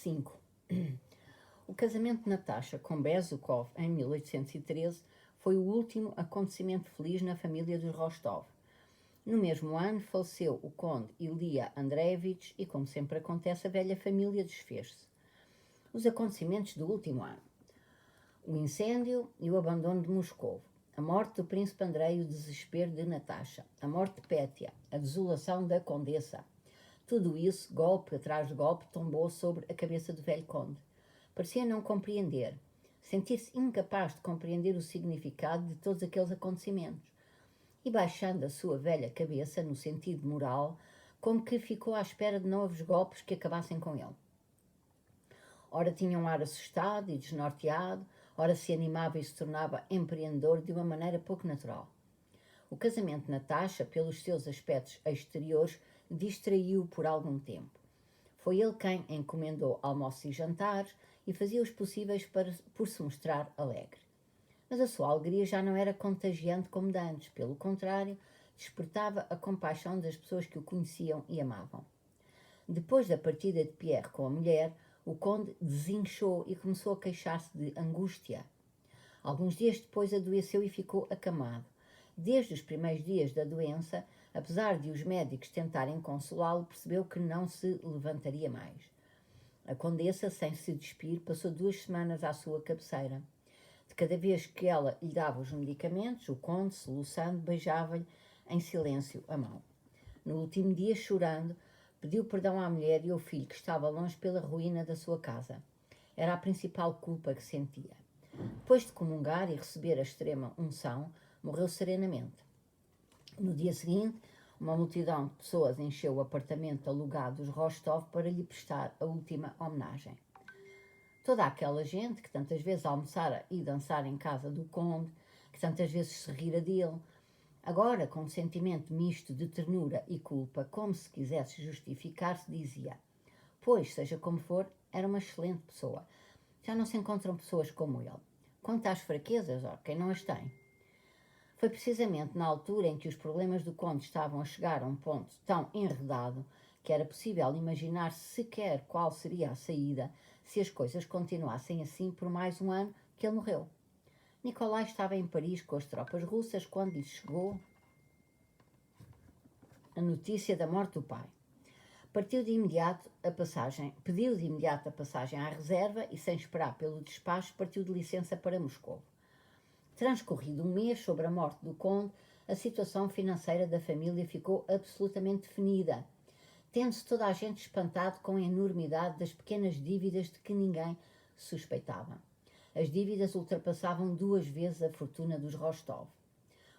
5. O casamento de Natasha com Bezukov em 1813 foi o último acontecimento feliz na família dos Rostov. No mesmo ano faleceu o conde Ilia Andreevich e, como sempre acontece, a velha família desfez-se. Os acontecimentos do último ano: o incêndio e o abandono de Moscou, a morte do príncipe Andrei e o desespero de Natasha, a morte de Pétia, a desolação da condessa. Tudo isso, golpe atrás de golpe, tombou sobre a cabeça do velho conde. Parecia não compreender, sentir-se incapaz de compreender o significado de todos aqueles acontecimentos. E baixando a sua velha cabeça, no sentido moral, como que ficou à espera de novos golpes que acabassem com ele. Ora tinha um ar assustado e desnorteado, ora se animava e se tornava empreendedor de uma maneira pouco natural. O casamento de Natasha, pelos seus aspectos exteriores, distraiu-o por algum tempo. Foi ele quem encomendou almoços e jantares e fazia os possíveis por se mostrar alegre. Mas a sua alegria já não era contagiante como de antes, pelo contrário, despertava a compaixão das pessoas que o conheciam e amavam. Depois da partida de Pierre com a mulher, o conde desinchou e começou a queixar-se de angústia. Alguns dias depois adoeceu e ficou acamado. Desde os primeiros dias da doença, apesar de os médicos tentarem consolá-lo, percebeu que não se levantaria mais. A condessa, sem se despir, passou 2 semanas à sua cabeceira. De cada vez que ela lhe dava os medicamentos, o conde, soluçando, beijava-lhe em silêncio a mão. No último dia, chorando, pediu perdão à mulher e ao filho que estava longe pela ruína da sua casa. Era a principal culpa que sentia. Depois de comungar e receber a extrema unção, morreu serenamente. No dia seguinte, uma multidão de pessoas encheu o apartamento alugado dos Rostov para lhe prestar a última homenagem. Toda aquela gente que tantas vezes almoçara e dançara em casa do conde, que tantas vezes se rira dele, agora com um sentimento misto de ternura e culpa, como se quisesse justificar-se, dizia: pois, seja como for, era uma excelente pessoa. Já não se encontram pessoas como ele. Quanto às fraquezas, quem não as tem? Foi precisamente na altura em que os problemas do conde estavam a chegar a um ponto tão enredado que era possível imaginar sequer qual seria a saída se as coisas continuassem assim por mais um ano, que ele morreu. Nicolai estava em Paris com as tropas russas quando lhe chegou a notícia da morte do pai. Pediu de imediato a passagem à reserva e, sem esperar pelo despacho, partiu de licença para Moscou. Transcorrido um mês sobre a morte do conde, a situação financeira da família ficou absolutamente definida, tendo-se toda a gente espantado com a enormidade das pequenas dívidas de que ninguém suspeitava. As dívidas ultrapassavam 2 vezes a fortuna dos Rostov.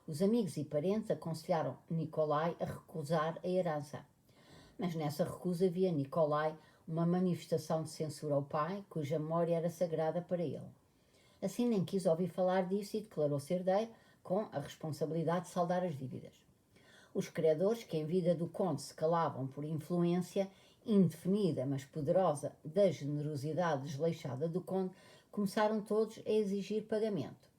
Os amigos e parentes aconselharam Nicolai a recusar a herança. Mas nessa recusa via Nicolai uma manifestação de censura ao pai, cuja memória era sagrada para ele. Assim nem quis ouvir falar disso e declarou-se herdeiro, com a responsabilidade de saldar as dívidas. Os credores, que em vida do conde se calavam por influência indefinida, mas poderosa, da generosidade desleixada do conde, começaram todos a exigir pagamento.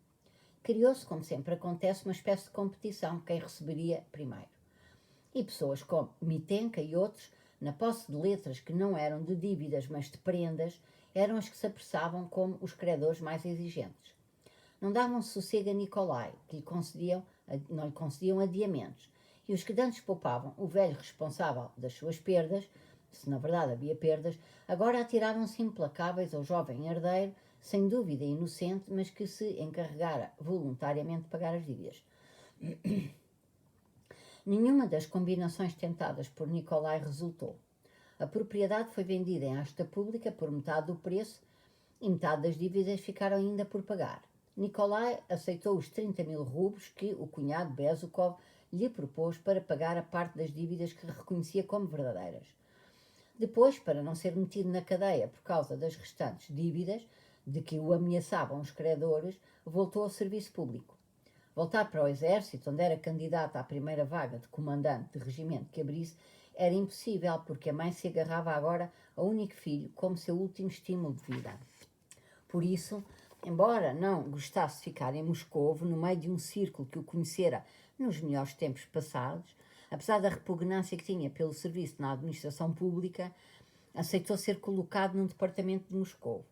Criou-se, como sempre acontece, uma espécie de competição, quem receberia primeiro. E pessoas como Mitenka e outros, na posse de letras que não eram de dívidas, mas de prendas, eram as que se apressavam como os credores mais exigentes. Não davam sossego a Nicolai, que não lhe concediam adiamentos, e os que dantes poupavam o velho responsável das suas perdas, se na verdade havia perdas, agora atiravam-se implacáveis ao jovem herdeiro, sem dúvida inocente, mas que se encarregara voluntariamente de pagar as dívidas. Nenhuma das combinações tentadas por Nicolai resultou. A propriedade foi vendida em asta pública por metade do preço e metade das dívidas ficaram ainda por pagar. Nicolai aceitou os 30.000 rublos que o cunhado Bezukov lhe propôs para pagar a parte das dívidas que reconhecia como verdadeiras. Depois, para não ser metido na cadeia por causa das restantes dívidas, de que o ameaçavam os credores, voltou ao serviço público. Voltar para o exército, onde era candidato à primeira vaga de comandante de regimento que abrisse, era impossível, porque a mãe se agarrava agora ao único filho como seu último estímulo de vida. Por isso, embora não gostasse de ficar em Moscovo, no meio de um círculo que o conhecera nos melhores tempos passados, apesar da repugnância que tinha pelo serviço na administração pública, aceitou ser colocado num departamento de Moscou.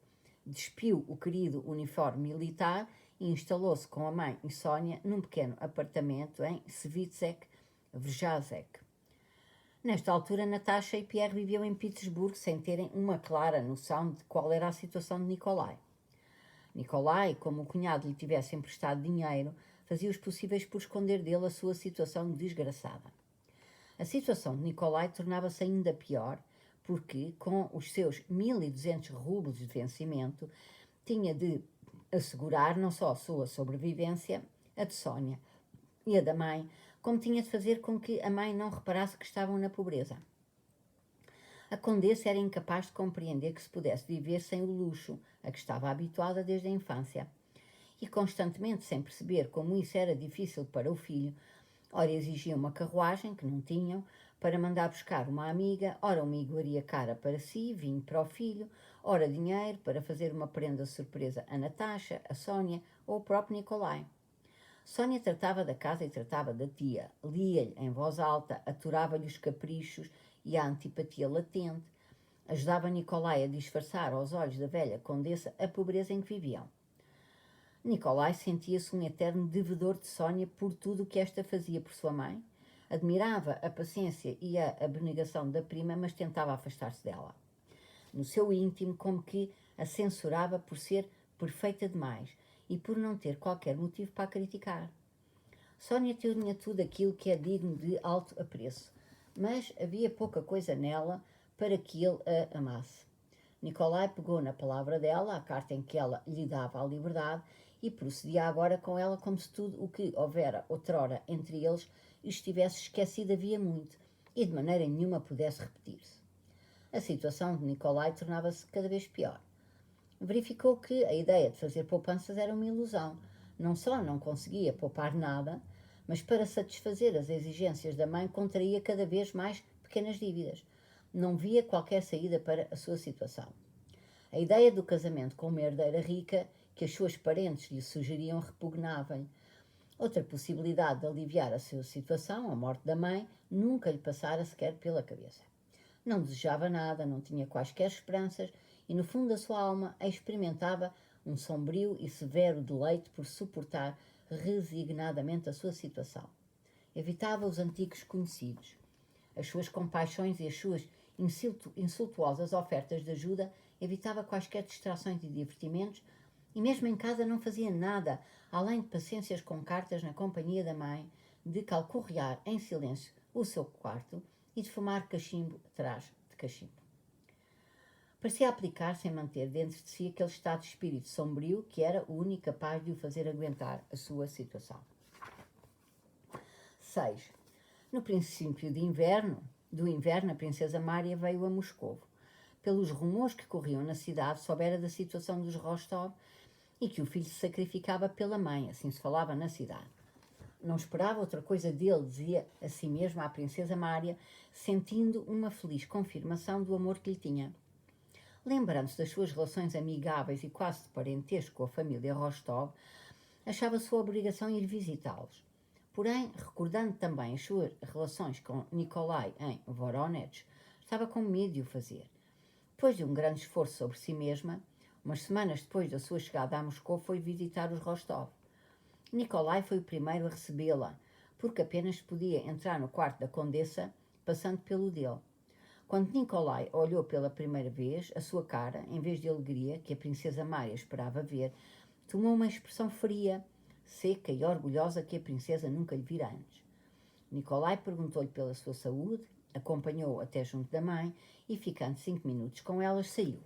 Despiu o querido uniforme militar e instalou-se com a mãe e Sónia num pequeno apartamento em Svizek, Vrjazek. Nesta altura, Natasha e Pierre viviam em Petersburgo sem terem uma clara noção de qual era a situação de Nikolai. Nikolai, como o cunhado lhe tivesse emprestado dinheiro, fazia os possíveis por esconder dele a sua situação desgraçada. A situação de Nikolai tornava-se ainda pior porque, com os seus 1.200 rublos de vencimento, tinha de assegurar não só a sua sobrevivência, a de Sónia e a da mãe, como tinha de fazer com que a mãe não reparasse que estavam na pobreza. A condessa era incapaz de compreender que se pudesse viver sem o luxo a que estava habituada desde a infância. E constantemente, sem perceber como isso era difícil para o filho, ora exigia uma carruagem, que não tinham, para mandar buscar uma amiga, ora uma iguaria cara para si, vinho para o filho, ora dinheiro para fazer uma prenda surpresa a Natasha, a Sónia ou o próprio Nikolai. Sónia tratava da casa e tratava da tia, lia-lhe em voz alta, aturava-lhe os caprichos e a antipatia latente, ajudava Nikolai a disfarçar aos olhos da velha condessa a pobreza em que viviam. Nikolai sentia-se um eterno devedor de Sónia por tudo o que esta fazia por sua mãe, admirava a paciência e a abnegação da prima, mas tentava afastar-se dela. No seu íntimo, como que a censurava por ser perfeita demais e por não ter qualquer motivo para a criticar. Sónia tinha tudo aquilo que é digno de alto apreço, mas havia pouca coisa nela para que ele a amasse. Nikolai pegou na palavra dela, a carta em que ela lhe dava a liberdade, e procedia agora com ela como se tudo o que houvera outrora entre eles estivesse esquecido havia muito e de maneira nenhuma pudesse repetir-se. A situação de Nikolai tornava-se cada vez pior. Verificou que a ideia de fazer poupanças era uma ilusão. Não só não conseguia poupar nada, mas para satisfazer as exigências da mãe contraía cada vez mais pequenas dívidas. Não via qualquer saída para a sua situação. A ideia do casamento com uma herdeira rica que as suas parentes lhe sugeriam repugnava-lhe. Outra possibilidade de aliviar a sua situação, a morte da mãe, nunca lhe passara sequer pela cabeça. Não desejava nada, não tinha quaisquer esperanças e, no fundo da sua alma, experimentava um sombrio e severo deleite por suportar resignadamente a sua situação. Evitava os antigos conhecidos. As suas compaixões e as suas insultuosas ofertas de ajuda, evitava quaisquer distrações e divertimentos, e mesmo em casa não fazia nada, além de paciências com cartas na companhia da mãe, de calcorrear em silêncio o seu quarto e de fumar cachimbo atrás de cachimbo. Parecia aplicar-se em manter dentro de si aquele estado de espírito sombrio que era o único capaz de o fazer aguentar a sua situação. 6. No princípio do inverno, a princesa Mária veio a Moscovo. Pelos rumores que corriam na cidade, soubera da situação dos Rostov e que o filho se sacrificava pela mãe, assim se falava na cidade. Não esperava outra coisa dele, dizia a si mesma a princesa Mária, sentindo uma feliz confirmação do amor que lhe tinha. Lembrando-se das suas relações amigáveis e quase de parentesco com a família Rostov, achava sua obrigação ir visitá-los. Porém, recordando também as suas relações com Nikolai em Voronezh, estava com medo de o fazer. Depois de um grande esforço sobre si mesma, umas semanas depois da sua chegada a Moscou, foi visitar os Rostov. Nikolai foi o primeiro a recebê-la, porque apenas podia entrar no quarto da condessa passando pelo dele. Quando Nikolai olhou pela primeira vez, a sua cara, em vez de alegria, que a princesa Mária esperava ver, tomou uma expressão fria, seca e orgulhosa que a princesa nunca lhe vira antes. Nikolai perguntou-lhe pela sua saúde, acompanhou-o até junto da mãe e, ficando 5 minutos com elas, saiu.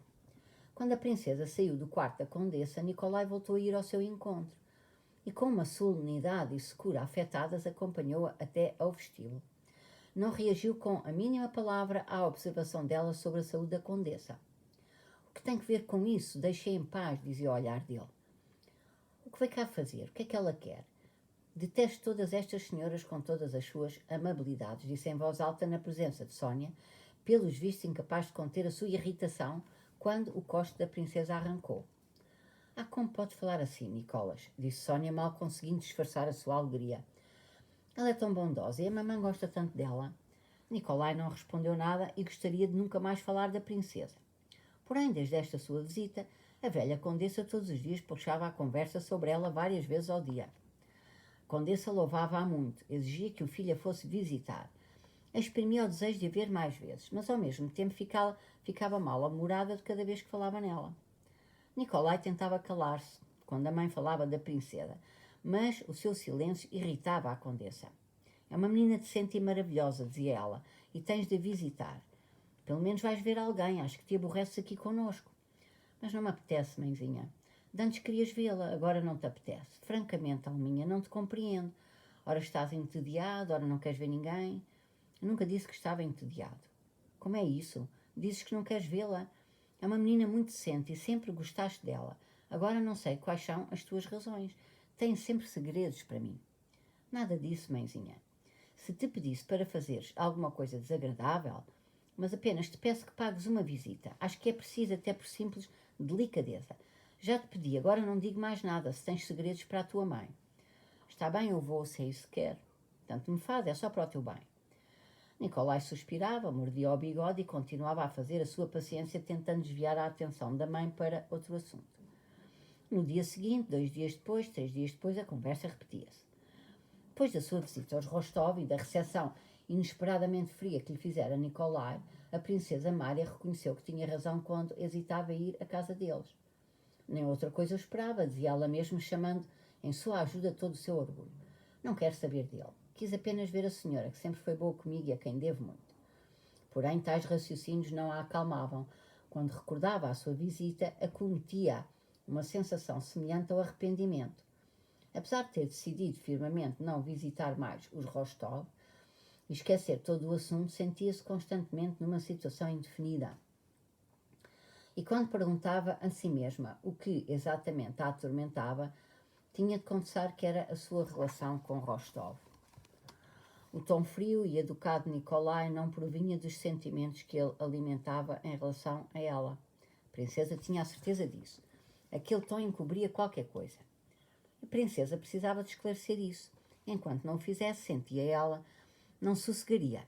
Quando a princesa saiu do quarto da condessa, Nikolai voltou a ir ao seu encontro e, com uma solenidade e secura afetadas, acompanhou-a até ao vestíbulo. Não reagiu com a mínima palavra à observação dela sobre a saúde da condessa. O que tem que ver com isso? Deixe-a em paz, dizia o olhar dele. O que vai cá fazer? O que é que ela quer? Detesto todas estas senhoras com todas as suas amabilidades, disse em voz alta na presença de Sónia, pelos vistos incapaz de conter a sua irritação quando o coste da princesa arrancou. Ah, como pode falar assim, Nicolas? Disse Sónia, mal conseguindo disfarçar a sua alegria. Ela é tão bondosa e a mamãe gosta tanto dela. Nikolai não respondeu nada e gostaria de nunca mais falar da princesa. Porém, desde esta sua visita, a velha condessa todos os dias puxava a conversa sobre ela várias vezes ao dia. A condessa louvava-a muito, exigia que o filho a fosse visitar. Exprimia o desejo de a ver mais vezes, mas ao mesmo tempo ficava mal-humorada de cada vez que falava nela. Nikolai tentava calar-se quando a mãe falava da princesa, mas o seu silêncio irritava a condessa. É uma menina decente e maravilhosa, dizia ela, e tens de a visitar. Pelo menos vais ver alguém, acho que te aborreces aqui connosco. Mas não me apetece, mãezinha. De antes querias vê-la, agora não te apetece. Francamente, Alminha, não te compreendo. Ora estás entediado, ora não queres ver ninguém. Eu nunca disse que estava entediado. Como é isso? Dizes que não queres vê-la? É uma menina muito decente e sempre gostaste dela. Agora não sei quais são as tuas razões. Tens sempre segredos para mim. Nada disso, mãezinha. Se te pedisse para fazeres alguma coisa desagradável, mas apenas te peço que pagues uma visita. Acho que é preciso até por simples delicadeza. Já te pedi, agora não digo mais nada, se tens segredos para a tua mãe. Está bem, eu vou, se é isso que quer. Tanto me faz, é só para o teu bem. Nikolai suspirava, mordia o bigode e continuava a fazer a sua paciência tentando desviar a atenção da mãe para outro assunto. No dia seguinte, 2 dias depois, 3 dias depois, a conversa repetia-se. Depois da sua visita aos Rostov e da recepção inesperadamente fria que lhe fizera Nikolai, a princesa Mária reconheceu que tinha razão quando hesitava em ir à casa deles. Nem outra coisa eu esperava, dizia ela mesmo, chamando em sua ajuda todo o seu orgulho. Não quero saber dele. Quis apenas ver a senhora, que sempre foi boa comigo e a quem devo muito. Porém, tais raciocínios não a acalmavam. Quando recordava a sua visita, acometia uma sensação semelhante ao arrependimento. Apesar de ter decidido firmemente não visitar mais os Rostov e esquecer todo o assunto, sentia-se constantemente numa situação indefinida. E quando perguntava a si mesma o que exatamente a atormentava, tinha de confessar que era a sua relação com Rostov. O tom frio e educado de Nikolai não provinha dos sentimentos que ele alimentava em relação a ela. A princesa tinha a certeza disso. Aquele tom encobria qualquer coisa. A princesa precisava de esclarecer isso. Enquanto não o fizesse, sentia ela, não sossegaria.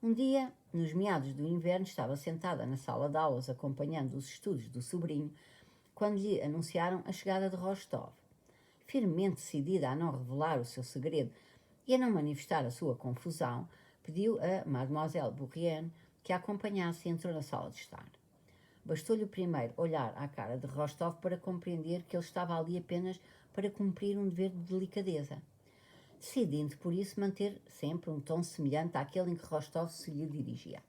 Um dia, nos meados do inverno, estava sentada na sala de aulas acompanhando os estudos do sobrinho, quando lhe anunciaram a chegada de Rostov. Firmemente decidida a não revelar o seu segredo e a não manifestar a sua confusão, pediu a Mademoiselle Bourrienne que a acompanhasse e entrou na sala de estar. Bastou-lhe o primeiro olhar à cara de Rostov para compreender que ele estava ali apenas para cumprir um dever de delicadeza, decidindo por isso manter sempre um tom semelhante àquele em que Rostov se lhe dirigia.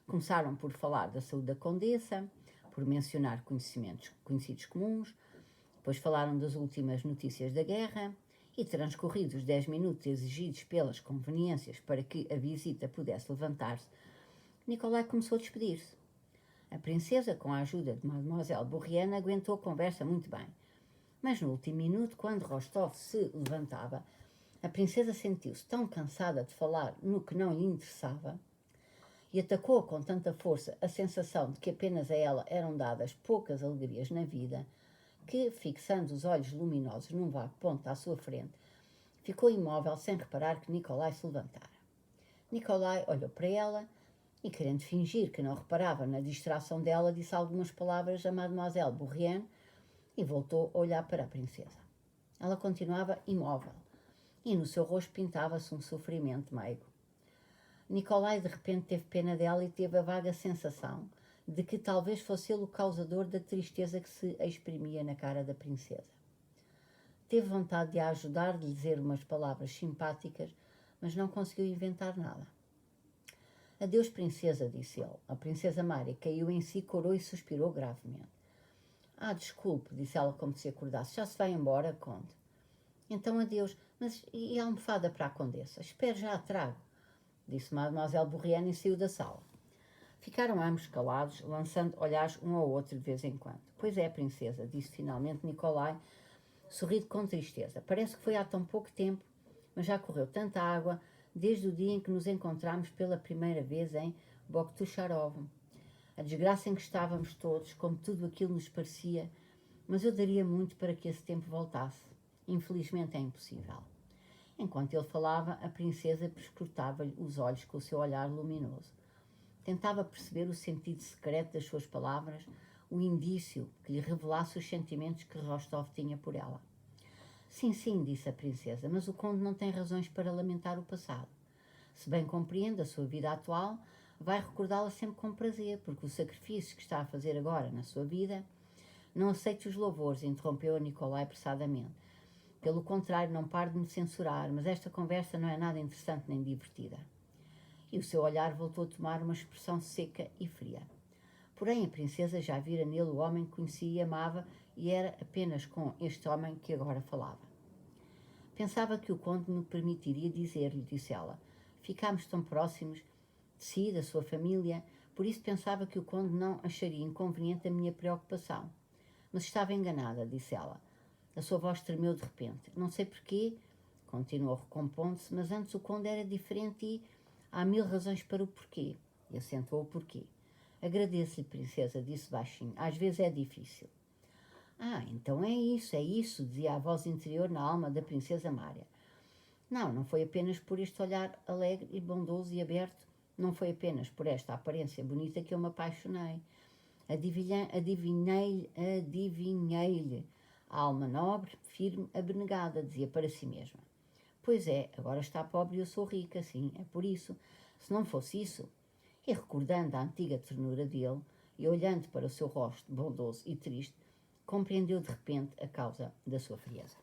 Começaram por falar da saúde da condessa, por mencionar conhecidos comuns, depois falaram das últimas notícias da guerra e, transcorridos os 10 minutos exigidos pelas conveniências para que a visita pudesse levantar-se, Nikolai começou a despedir-se. A princesa, com a ajuda de Mademoiselle Bourrienne, aguentou a conversa muito bem. Mas no último minuto, quando Rostov se levantava, a princesa sentiu-se tão cansada de falar no que não lhe interessava e atacou com tanta força a sensação de que apenas a ela eram dadas poucas alegrias na vida, que, fixando os olhos luminosos num vago ponto à sua frente, ficou imóvel sem reparar que Nikolai se levantara. Nikolai olhou para ela e, querendo fingir que não reparava na distração dela, disse algumas palavras a Mademoiselle Bourrienne e voltou a olhar para a princesa. Ela continuava imóvel e no seu rosto pintava-se um sofrimento meigo. Nikolai de repente teve pena dela e teve a vaga sensação de que talvez fosse ele o causador da tristeza que se exprimia na cara da princesa. Teve vontade de a ajudar, de lhe dizer umas palavras simpáticas, mas não conseguiu inventar nada. Adeus, princesa, disse ele. A princesa Mária caiu em si, corou e suspirou gravemente. Ah, desculpe, disse ela como se acordasse. Já se vai embora, conde. Então adeus, mas e a almofada para a condessa? Espere, já a trago, disse Mademoiselle Bourrienne e saiu da sala. Ficaram ambos calados, lançando olhares um ao outro de vez em quando. Pois é, princesa, disse finalmente Nikolai, sorrindo com tristeza. Parece que foi há tão pouco tempo, mas já correu tanta água desde o dia em que nos encontramos pela primeira vez em Bogutucharov. A desgraça em que estávamos todos, como tudo aquilo nos parecia, mas eu daria muito para que esse tempo voltasse. Infelizmente é impossível. Enquanto ele falava, a princesa perscrutava-lhe os olhos com o seu olhar luminoso. Tentava perceber o sentido secreto das suas palavras, o indício que lhe revelasse os sentimentos que Rostov tinha por ela. Sim, sim, disse a princesa, mas o conde não tem razões para lamentar o passado. Se bem compreende a sua vida atual, vai recordá-la sempre com prazer, porque o sacrifício que está a fazer agora na sua vida... Não aceite os louvores, interrompeu a Nicolai apressadamente. Pelo contrário, não pare de me censurar, mas esta conversa não é nada interessante nem divertida. E o seu olhar voltou a tomar uma expressão seca e fria. Porém, a princesa já vira nele o homem que conhecia e amava, e era apenas com este homem que agora falava. Pensava que o conde me permitiria dizer-lhe, disse ela. Ficámos tão próximos de si, da sua família, por isso pensava que o conde não acharia inconveniente a minha preocupação. Mas estava enganada, disse ela. A sua voz tremeu de repente. Não sei porquê, continuou recompondo-se, mas antes o conde era diferente e há 1000 razões para o porquê. E acentuou o porquê. Agradeço-lhe, princesa, disse baixinho. Às vezes é difícil. Ah, então é isso, dizia a voz interior na alma da princesa Mária. Não, não foi apenas por este olhar alegre e bondoso e aberto, não foi apenas por esta aparência bonita que eu me apaixonei. Adivinhei-lhe. A alma nobre, firme, abnegada, dizia para si mesma. Pois é, agora está pobre e eu sou rica, sim, é por isso. Se não fosse isso... E recordando a antiga ternura dele, e olhando para o seu rosto bondoso e triste, compreendeu de repente a causa da sua frieza.